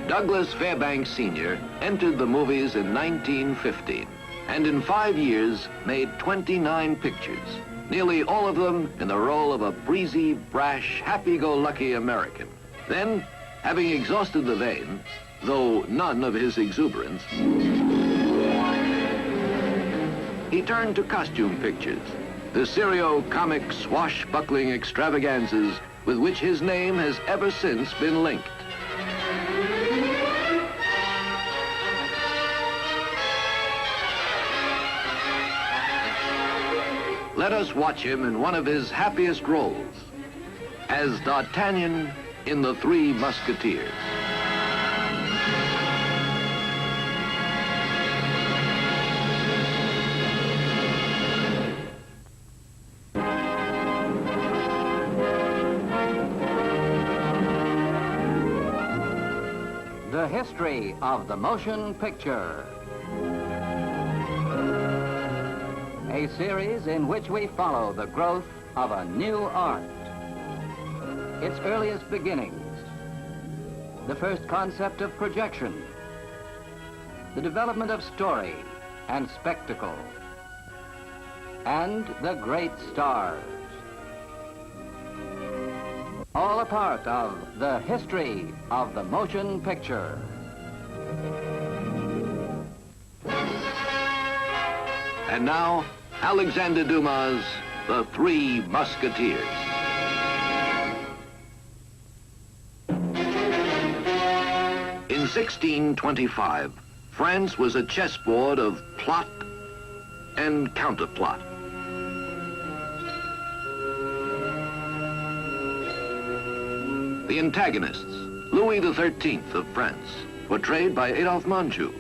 Douglas Fairbanks Sr. entered the movies in 1915, and in 5 years made 29 pictures, nearly all of them in the role of a breezy, brash, happy-go-lucky American. Then, having exhausted the vein, though none of his exuberance, he turned to costume pictures, the serio-comic swashbuckling extravaganzas with which his name has ever since been linked. Let us watch him in one of his happiest roles, as D'Artagnan in The Three Musketeers. The history of the motion picture. A series in which we follow the growth of a new art. Its earliest beginnings, the first concept of projection, the development of story and spectacle, and the great stars. All a part of the history of the motion picture. And now, Alexander Dumas' The Three Musketeers. In 1625, France was a chessboard of plot and counterplot. The antagonists, Louis XIII of France, portrayed by Adolphe Menjou,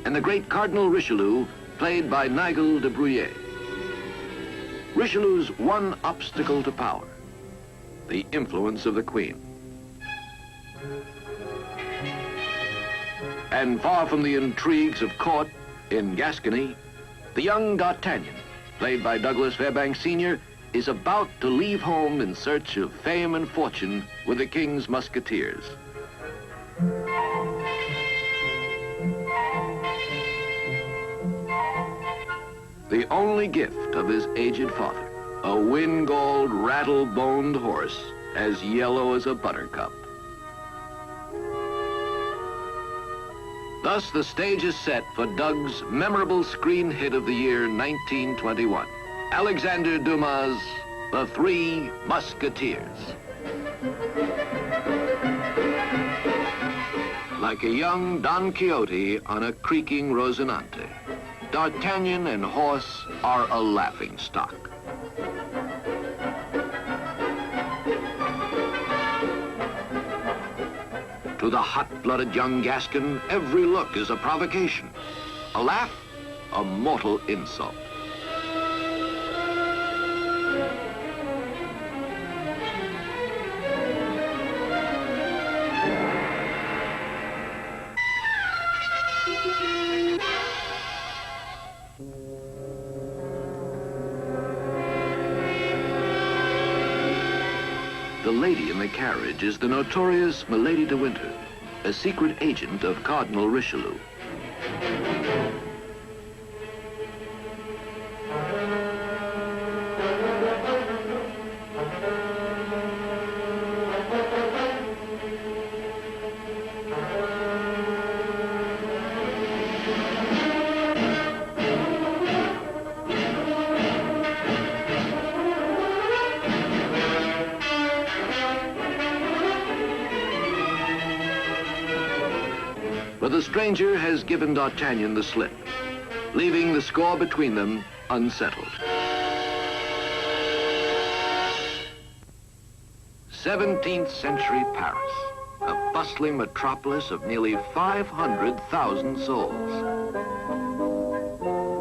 and the great Cardinal Richelieu, played by Nigel de Bruyere. Richelieu's one obstacle to power, the influence of the Queen. And far from the intrigues of court in Gascony, the young D'Artagnan, played by Douglas Fairbanks Sr., is about to leave home in search of fame and fortune with the King's Musketeers. The only gift of his aged father, a wind-galled, rattle-boned horse as yellow as a buttercup. Thus, the stage is set for Doug's memorable screen hit of the year 1921, Alexander Dumas' The Three Musketeers. Like a young Don Quixote on a creaking Rosinante, D'Artagnan and horse are a laughingstock. To the hot-blooded young Gascon, every look is a provocation. A laugh, a mortal insult. The lady in the carriage is the notorious Milady de Winter, a secret agent of Cardinal Richelieu. But the stranger has given D'Artagnan the slip, leaving the score between them unsettled. 17th century Paris, a bustling metropolis of nearly 500,000 souls.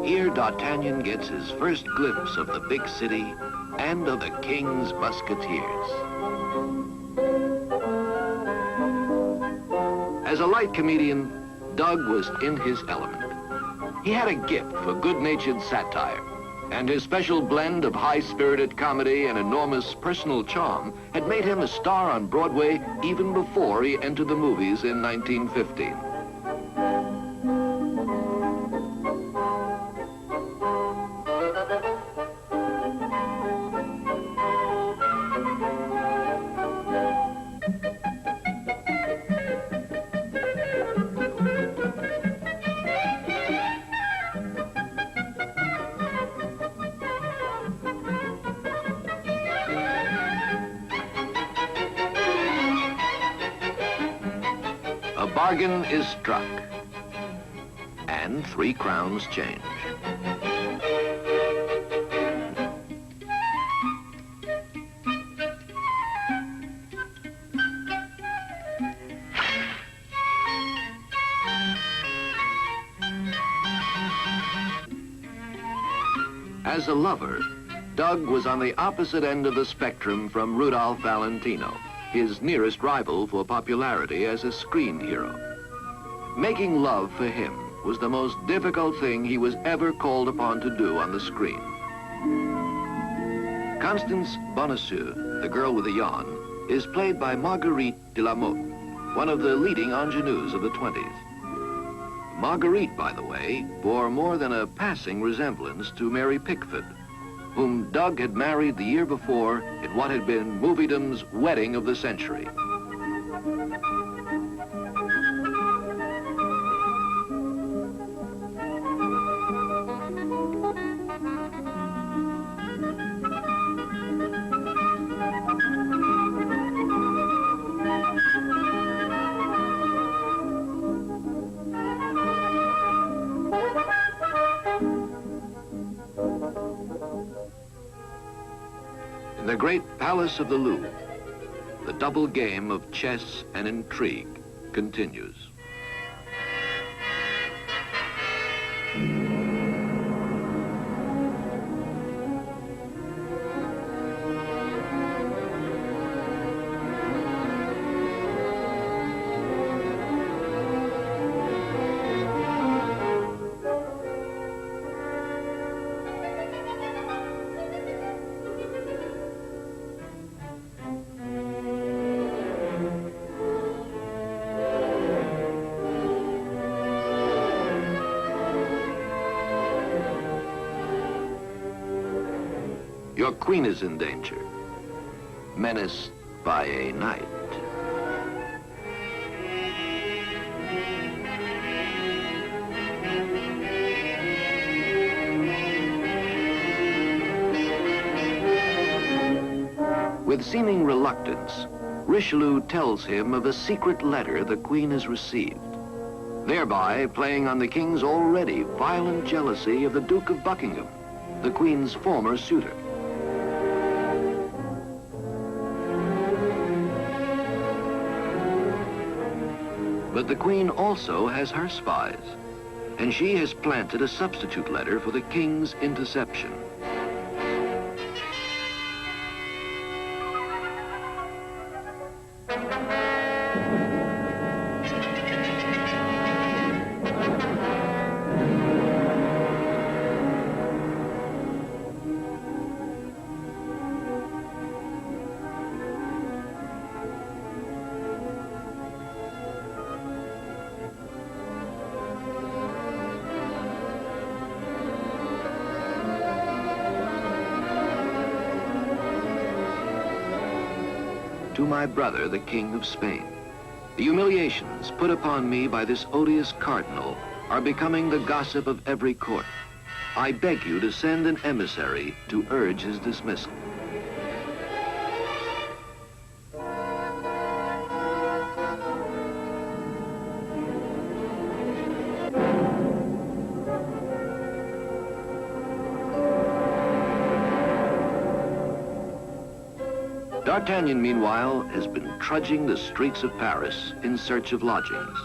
Here D'Artagnan gets his first glimpse of the big city and of the King's Musketeers. As a light comedian, Doug was in his element. He had a gift for good-natured satire, And his special blend of high-spirited comedy and enormous personal charm had made him a star on Broadway even before he entered the movies in 1915. A bargain is struck, and 3 crowns change. As a lover, Doug was on the opposite end of the spectrum from Rudolph Valentino, his nearest rival for popularity as a screen hero. Making love for him was the most difficult thing he was ever called upon to do on the screen. Constance Bonacieux, the girl with the yawn, is played by Marguerite de la Motte, one of the leading ingenues of the 20s. Marguerite, by the way, bore more than a passing resemblance to Mary Pickford, whom Doug had married the year before in what had been moviedom's wedding of the century. In the great palace of the Louvre, the double game of chess and intrigue continues. Your queen is in danger, menaced by a knight. With seeming reluctance, Richelieu tells him of a secret letter the queen has received, thereby playing on the king's already violent jealousy of the Duke of Buckingham, the queen's former suitor. But the queen also has her spies, and she has planted a substitute letter for the king's interception. To my brother, the King of Spain. The humiliations put upon me by this odious cardinal are becoming the gossip of every court. I beg you to send an emissary to urge his dismissal. D'Artagnan, meanwhile, has been trudging the streets of Paris in search of lodgings.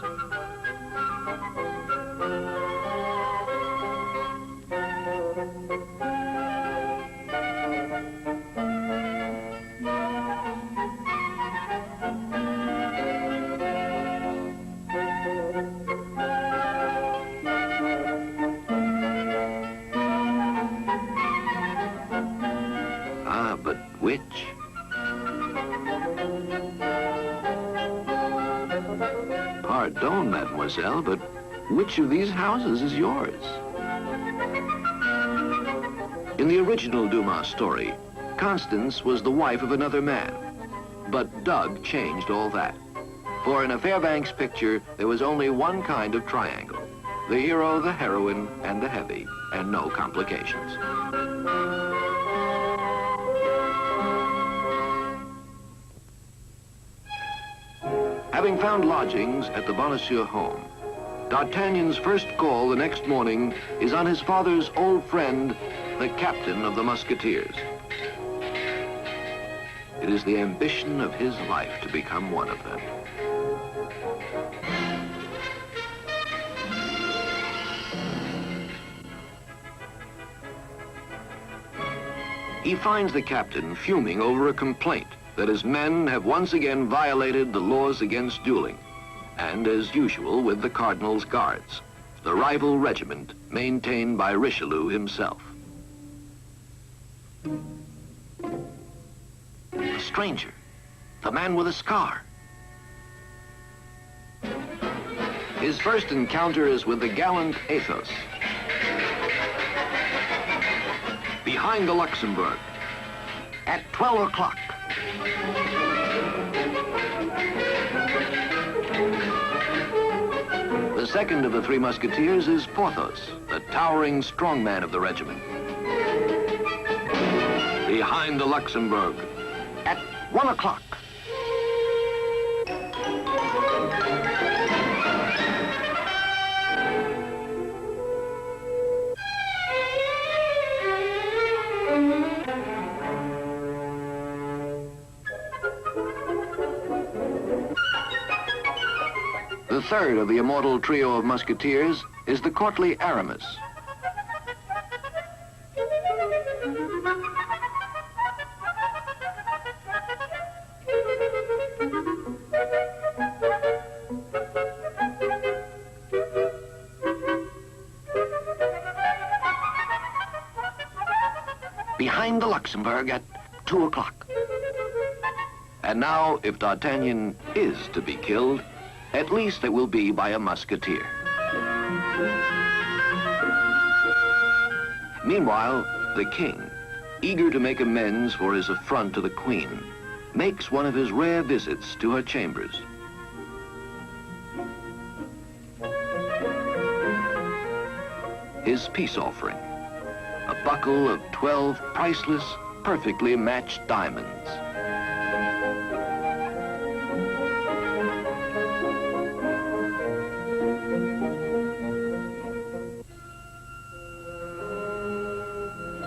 Pardon, mademoiselle, but which of these houses is yours? In the original Dumas story, Constance was the wife of another man. But Doug changed all that. For in a Fairbanks picture, there was only one kind of triangle. The hero, the heroine, and the heavy, and no complications. Having found lodgings at the Bonacieux home, D'Artagnan's first call the next morning is on his father's old friend, the captain of the Musketeers. It is the ambition of his life to become one of them. He finds the captain fuming over a complaint that his men have once again violated the laws against dueling, and as usual with the Cardinal's Guards, the rival regiment maintained by Richelieu himself. A stranger, the man with a scar. His first encounter is with the gallant Athos. Behind the Luxembourg, at 12 o'clock. The second of the three Musketeers is Porthos, the towering strongman of the regiment. Behind the Luxembourg, at 1 o'clock. The third of the immortal trio of Musketeers is the courtly Aramis. Behind the Luxembourg at 2 o'clock. And now, if D'Artagnan is to be killed, at least it will be by a musketeer. Meanwhile, the king, eager to make amends for his affront to the queen, makes one of his rare visits to her chambers. His peace offering, a buckle of 12 priceless, perfectly matched diamonds.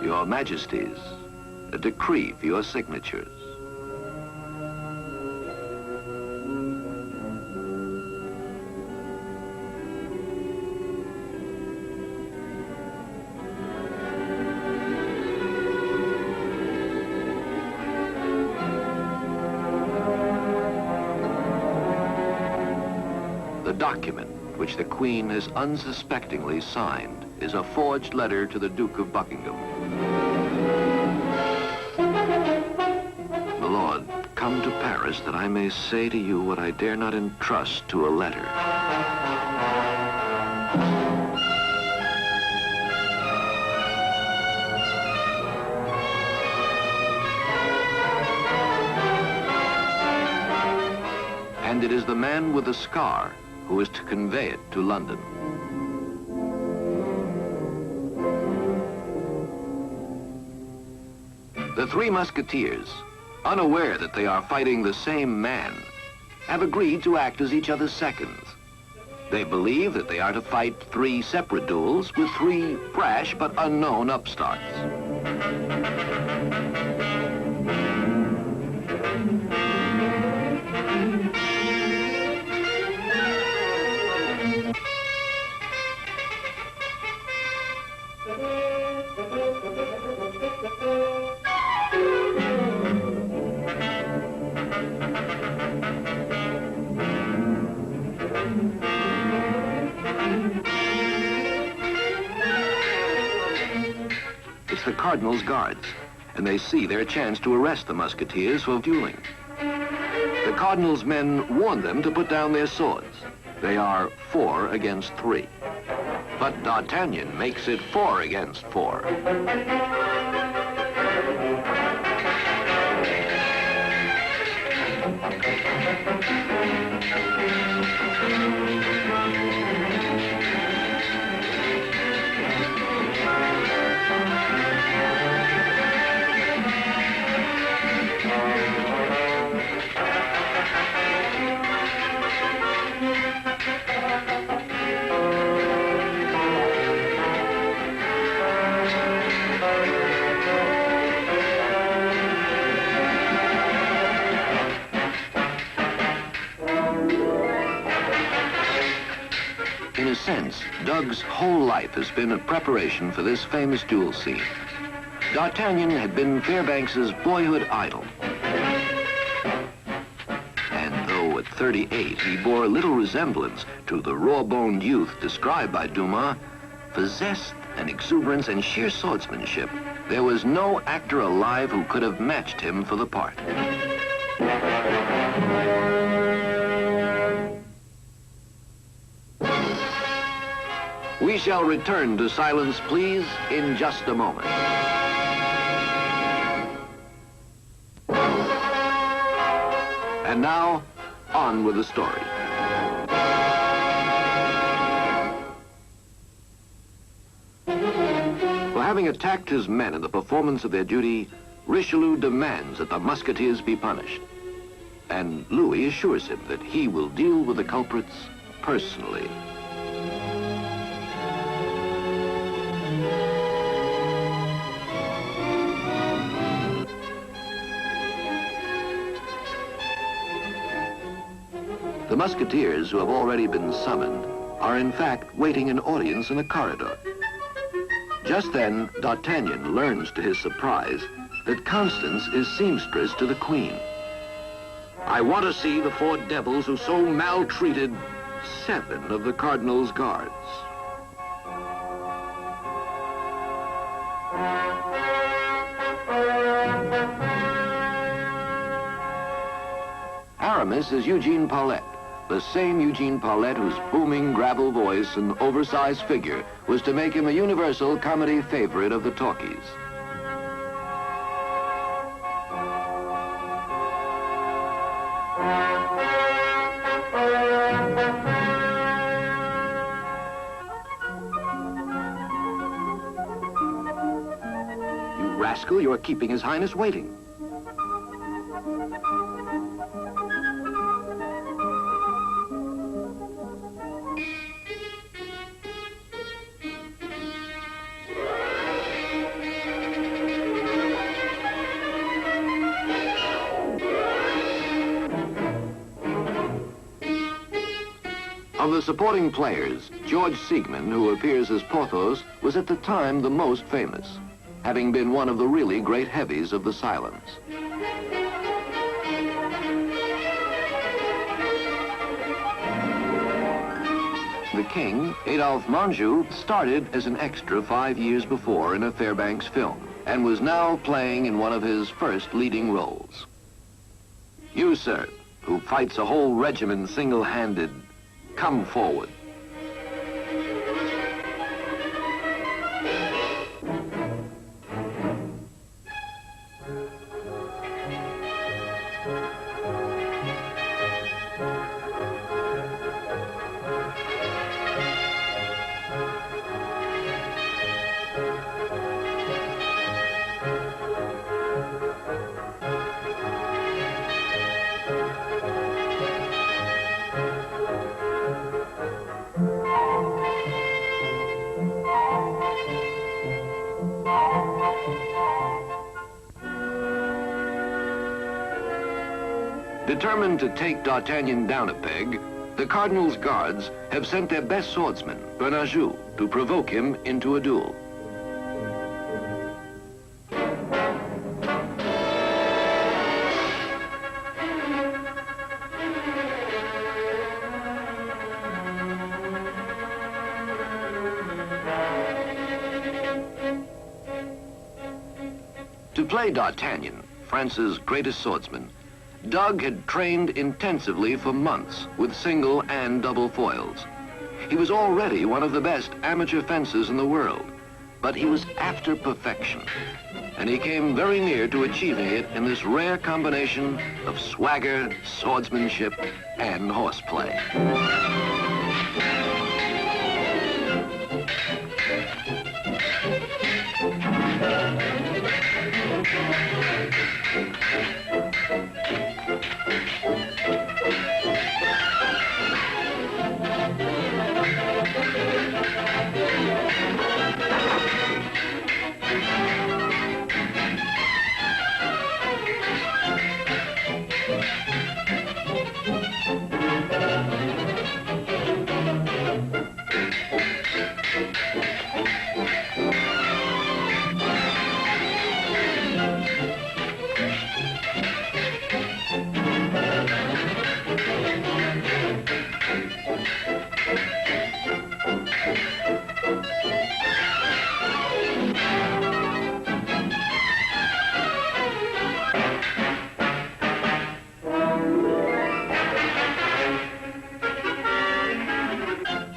Your Majesties, a decree for your signatures. The document, which the Queen has unsuspectingly signed, is a forged letter to the Duke of Buckingham. My lord, come to Paris that I may say to you what I dare not entrust to a letter. And it is the man with the scar who is to convey it to London. The three Musketeers, unaware that they are fighting the same man, have agreed to act as each other's seconds. They believe that they are to fight 3 separate duels with 3 brash but unknown upstarts. It's the Cardinal's Guards, and they see their chance to arrest the Musketeers for dueling. The Cardinal's men warn them to put down their swords. They are 4 against 3. But D'Artagnan makes it 4 against 4. In a sense, Doug's whole life has been a preparation for this famous duel scene. D'Artagnan had been Fairbanks's boyhood idol. And though at 38 he bore little resemblance to the raw-boned youth described by Dumas, for zest and exuberance and sheer swordsmanship, there was no actor alive who could have matched him for the part. We shall return to Silence, Please, in just a moment. And now, on with the story. For having attacked his men in the performance of their duty, Richelieu demands that the musketeers be punished. And Louis assures him that he will deal with the culprits personally. The musketeers, who have already been summoned, are in fact waiting an audience in a corridor. Just then, D'Artagnan learns to his surprise that Constance is seamstress to the Queen. I want to see the 4 devils who so maltreated 7 of the Cardinal's guards. Aramis is Eugene Paulette, the same Eugene Paulette whose booming gravel voice and oversized figure was to make him a universal comedy favorite of the talkies. You rascal, you're keeping His Highness waiting. Of the supporting players, George Siegmann, who appears as Porthos, was at the time the most famous, having been one of the really great heavies of the silence. The king, Adolphe Menjou, started as an extra 5 years before in a Fairbanks film, and was now playing in one of his first leading roles. You, sir, who fights a whole regiment single-handed, come forward. Determined to take D'Artagnan down a peg, the Cardinal's guards have sent their best swordsman, Bernajoux, to provoke him into a duel. To play D'Artagnan, France's greatest swordsman, Doug had trained intensively for months with single and double foils. He was already one of the best amateur fencers in the world, but he was after perfection, and he came very near to achieving it in this rare combination of swagger, swordsmanship, and horseplay.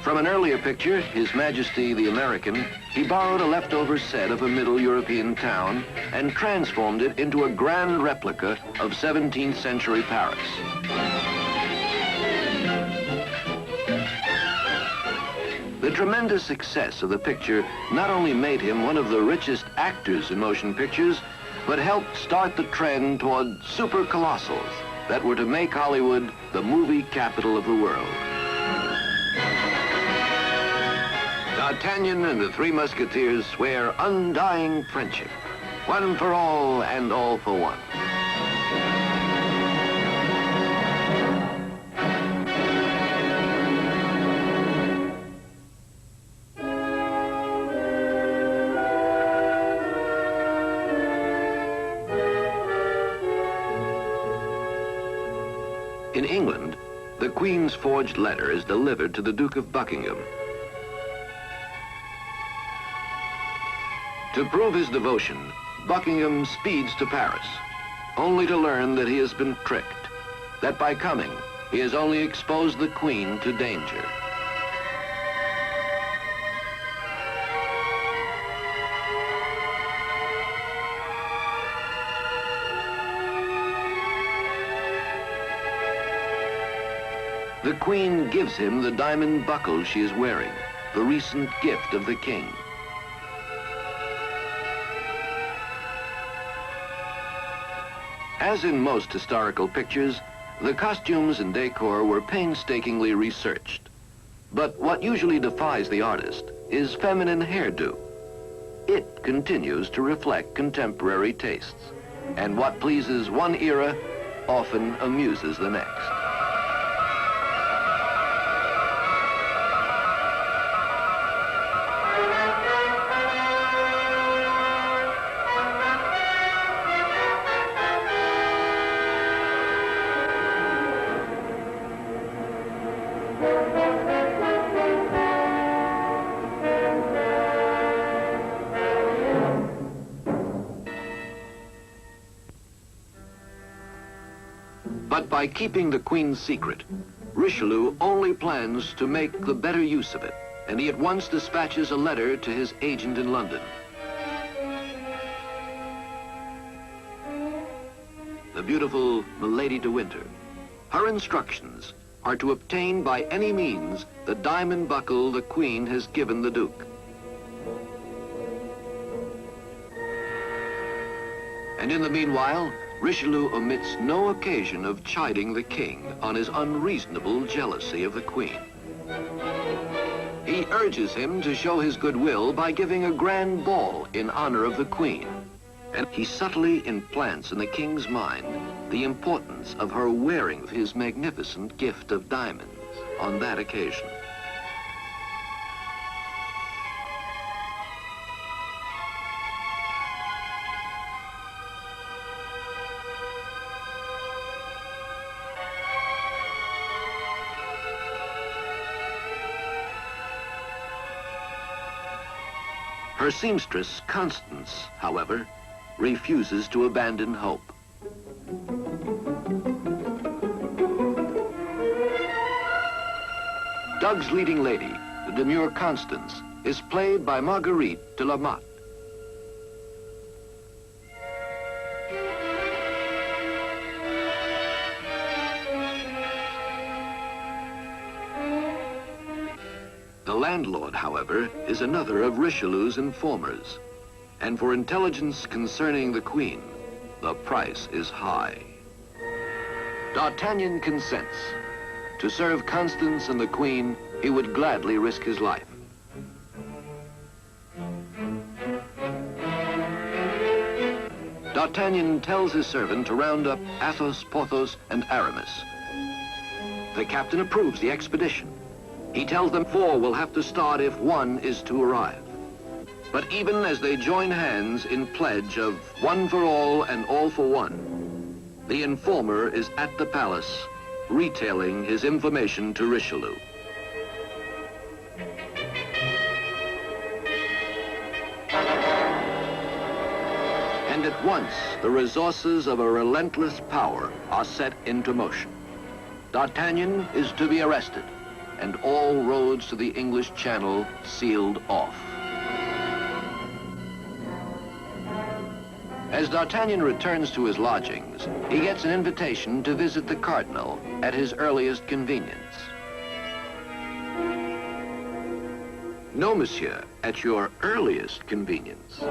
From an earlier picture, His Majesty the American, he borrowed a leftover set of a Middle European town and transformed it into a grand replica of 17th century Paris. The tremendous success of the picture not only made him one of the richest actors in motion pictures, but helped start the trend toward super colossals that were to make Hollywood the movie capital of the world. D'Artagnan and the Three Musketeers swear undying friendship, one for all and all for one. In England, the Queen's forged letter is delivered to the Duke of Buckingham. To prove his devotion, Buckingham speeds to Paris, only to learn that he has been tricked, that by coming, he has only exposed the Queen to danger. The Queen gives him the diamond buckle she is wearing, the recent gift of the King. As in most historical pictures, the costumes and decor were painstakingly researched. But what usually defies the artist is feminine hairdo. It continues to reflect contemporary tastes, and what pleases one era often amuses the next. But by keeping the Queen's secret, Richelieu only plans to make the better use of it, and he at once dispatches a letter to his agent in London. The beautiful Milady de Winter. Her instructions are to obtain by any means the diamond buckle the Queen has given the Duke. And in the meanwhile, Richelieu omits no occasion of chiding the King on his unreasonable jealousy of the Queen. He urges him to show his goodwill by giving a grand ball in honor of the Queen, and he subtly implants in the King's mind the importance of her wearing his magnificent gift of diamonds on that occasion. Her seamstress, Constance, however, refuses to abandon hope. Doug's leading lady, the demure Constance, is played by Marguerite de la Motte. The landlord, however, is another of Richelieu's informers. And for intelligence concerning the Queen, the price is high. D'Artagnan consents. To serve Constance and the Queen, he would gladly risk his life. D'Artagnan tells his servant to round up Athos, Porthos, and Aramis. The captain approves the expedition. He tells them 4 will have to start if 1 is to arrive. But even as they join hands in pledge of 1 for all and all for 1, the informer is at the palace, retailing his information to Richelieu. And at once, the resources of a relentless power are set into motion. D'Artagnan is to be arrested, and all roads to the English Channel sealed off. As D'Artagnan returns to his lodgings, he gets an invitation to visit the Cardinal at his earliest convenience. No, monsieur, at your earliest convenience.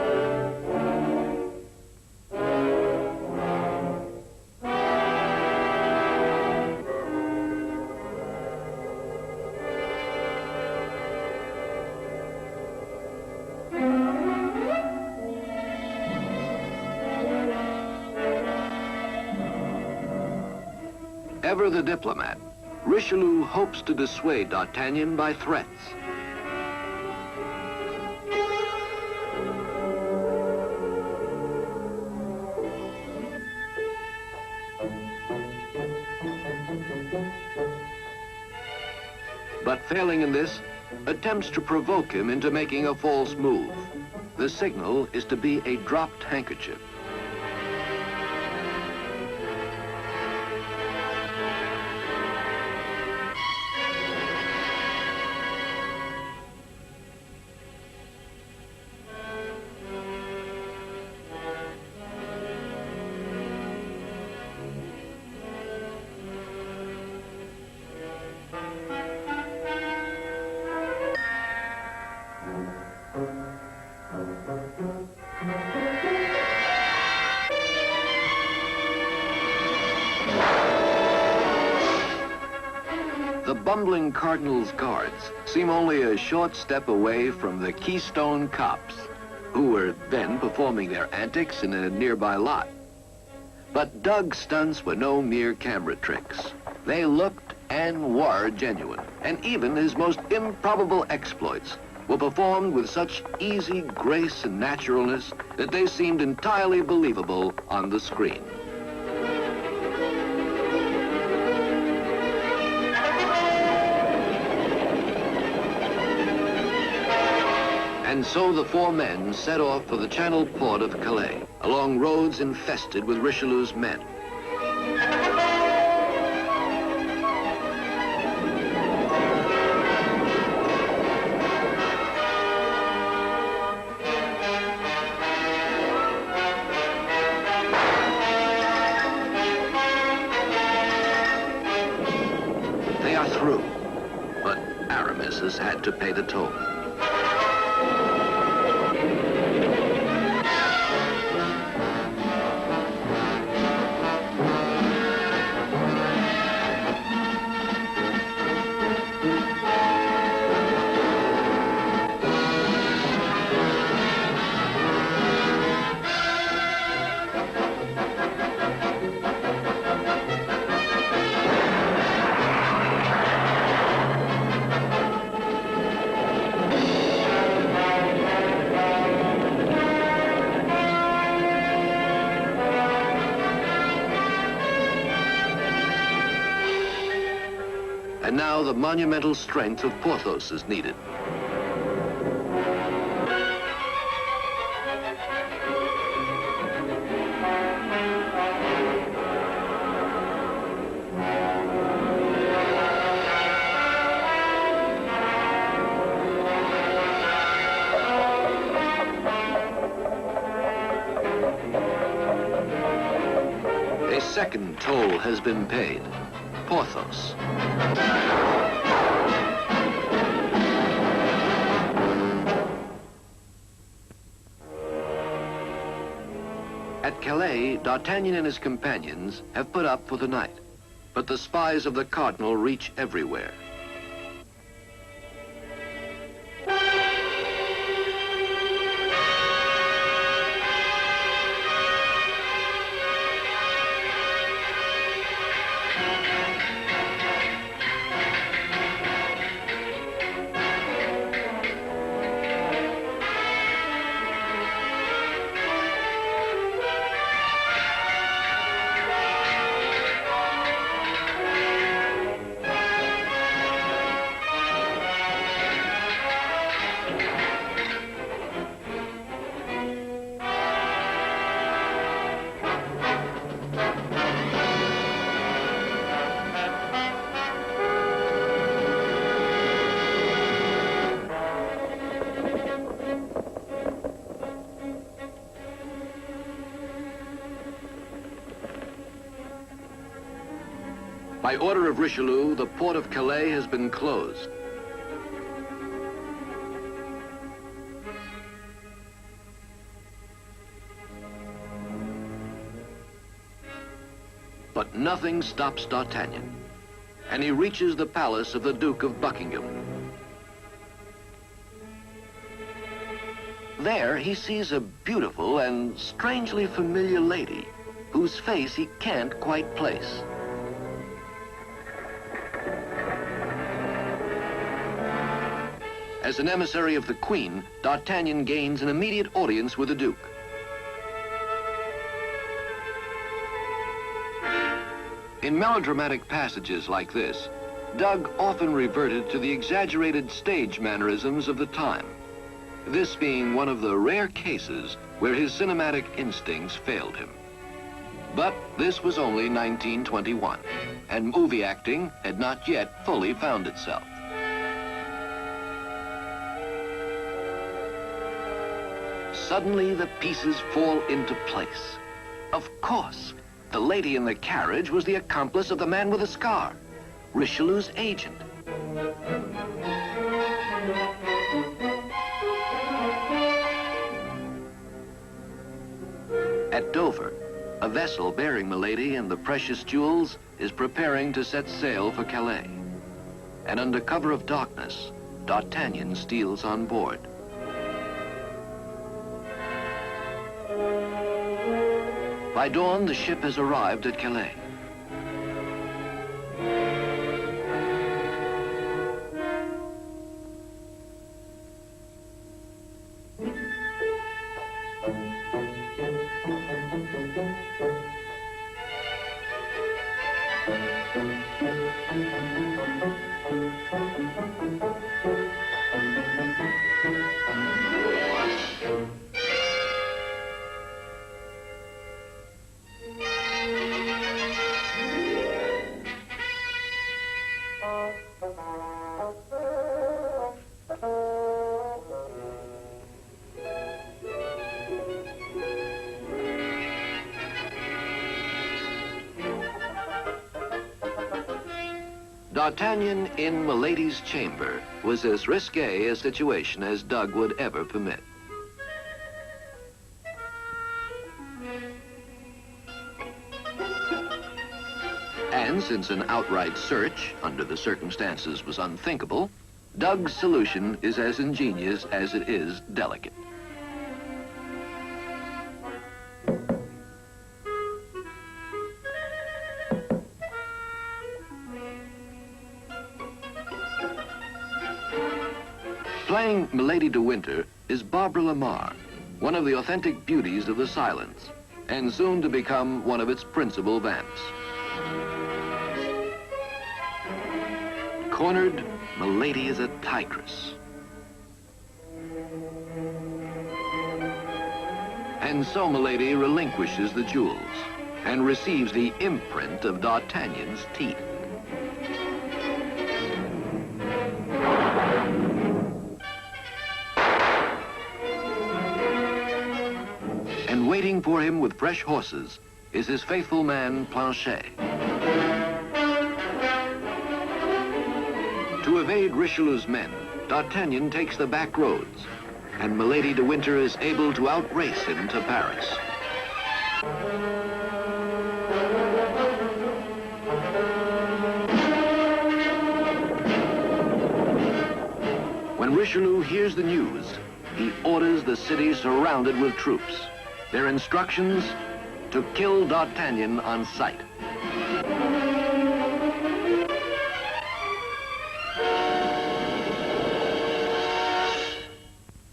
Ever the diplomat, Richelieu hopes to dissuade D'Artagnan by threats. But failing in this, attempts to provoke him into making a false move. The signal is to be a dropped handkerchief. The bumbling Cardinal's guards seem only a short step away from the Keystone Cops, who were then performing their antics in a nearby lot. But Doug's stunts were no mere camera tricks. They looked and were genuine, and even his most improbable exploits were performed with such easy grace and naturalness that they seemed entirely believable on the screen. And so the 4 men set off for the Channel port of Calais, along roads infested with Richelieu's men. They are through, but Aramis has had to pay the toll. And now the monumental strength of Porthos is needed. second toll has been paid. Porthos. At Calais, D'Artagnan and his companions have put up for the night, but the spies of the Cardinal reach everywhere. By order of Richelieu, the port of Calais has been closed. But nothing stops D'Artagnan, and he reaches the palace of the Duke of Buckingham. There, he sees a beautiful and strangely familiar lady, whose face he can't quite place. As an emissary of the Queen, D'Artagnan gains an immediate audience with the Duke. In melodramatic passages like this, Doug often reverted to the exaggerated stage mannerisms of the time, this being one of the rare cases where his cinematic instincts failed him. But this was only 1921, and movie acting had not yet fully found itself. Suddenly, the pieces fall into place. Of course, the lady in the carriage was the accomplice of the man with the scar, Richelieu's agent. At Dover, a vessel bearing Milady and the precious jewels is preparing to set sail for Calais. And under cover of darkness, D'Artagnan steals on board. By dawn, the ship has arrived at Calais. D'Artagnan in Milady's chamber was as risque a situation as Doug would ever permit. And since an outright search under the circumstances was unthinkable, Doug's solution is as ingenious as it is delicate. Playing Milady de Winter is Barbara Lamar, one of the authentic beauties of the silence, and soon to become one of its principal vamps. Cornered, Milady is a tigress. And so Milady relinquishes the jewels and receives the imprint of D'Artagnan's teeth. And waiting for him with fresh horses is his faithful man, Planchet. To evade Richelieu's men, D'Artagnan takes the back roads, and Milady de Winter is able to outrace him to Paris. When Richelieu hears the news, he orders the city surrounded with troops. Their instructions: to kill D'Artagnan on sight.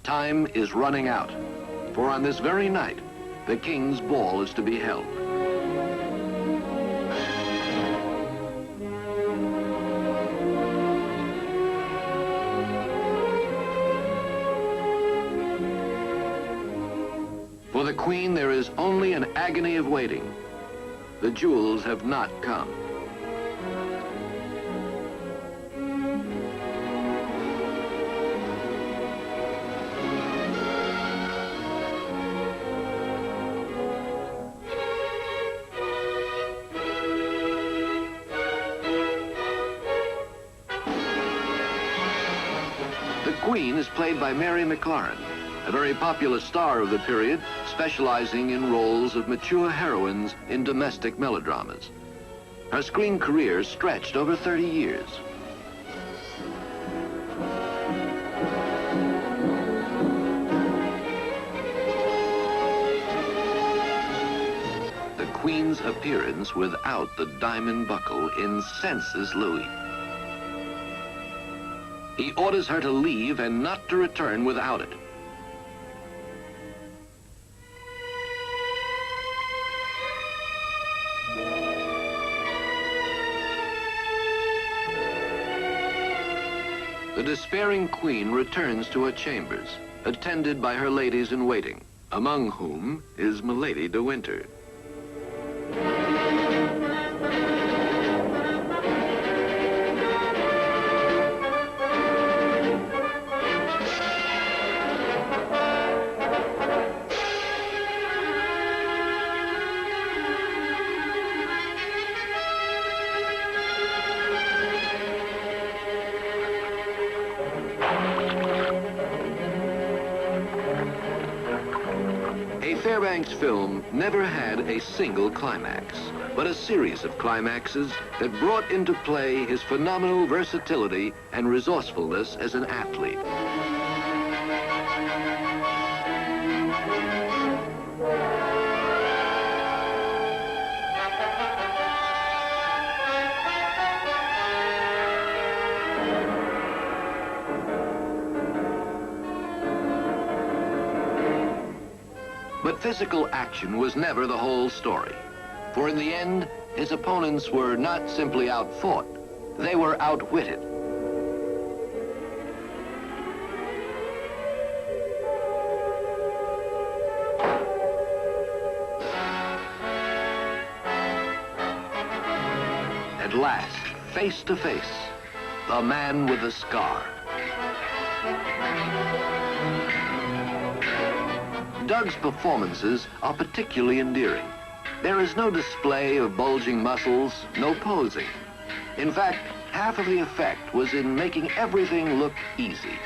Time is running out, for on this very night, the king's ball is to be held. For the queen, there is only an agony of waiting. The jewels have not come. The queen is played by Mary McLaren, a very popular star of the period, specializing in roles of mature heroines in domestic melodramas. Her screen career stretched over 30 years. The Queen's appearance without the diamond buckle incenses Louis. He orders her to leave and not to return without it. The despairing queen returns to her chambers, attended by her ladies-in-waiting, among whom is Milady de Winter. A Fairbanks film never had a single climax, but a series of climaxes that brought into play his phenomenal versatility and resourcefulness as an athlete. But physical action was never the whole story. For in the end, his opponents were not simply outfought, they were outwitted. At last, face to face, the man with the scar. Doug's performances are particularly endearing. There is no display of bulging muscles, no posing. In fact, half of the effect was in making everything look easy.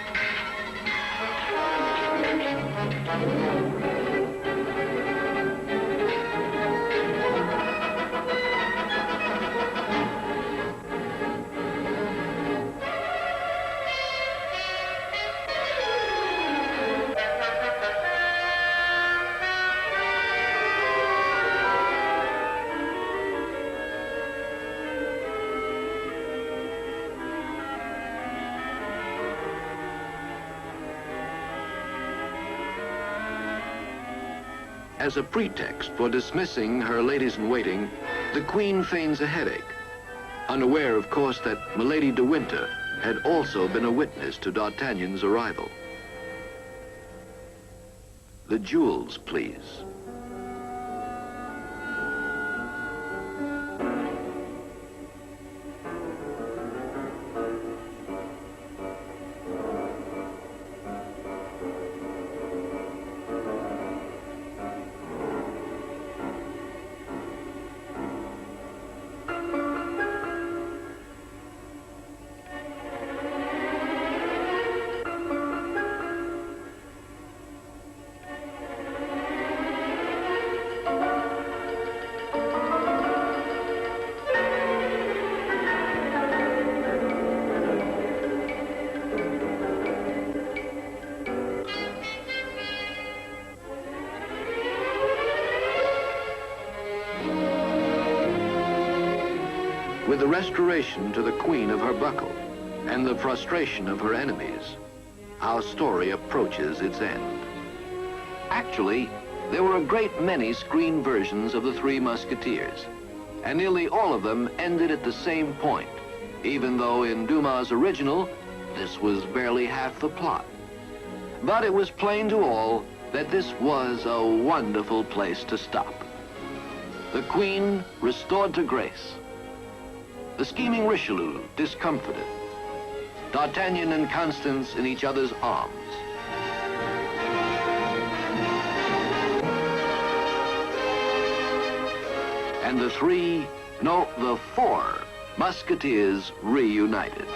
As a pretext for dismissing her ladies-in-waiting, the Queen feigns a headache, unaware, of course, that Milady de Winter had also been a witness to D'Artagnan's arrival. The jewels, please. with the restoration to the queen of her buckle and the frustration of her enemies, our story approaches its end. Actually, there were a great many screen versions of the Three Musketeers, and nearly all of them ended at the same point, even though in Dumas' original, this was barely half the plot. But it was plain to all that this was a wonderful place to stop. The Queen restored to grace. The scheming Richelieu discomfited. D'Artagnan and Constance in each other's arms. And the 4 Musketeers reunited.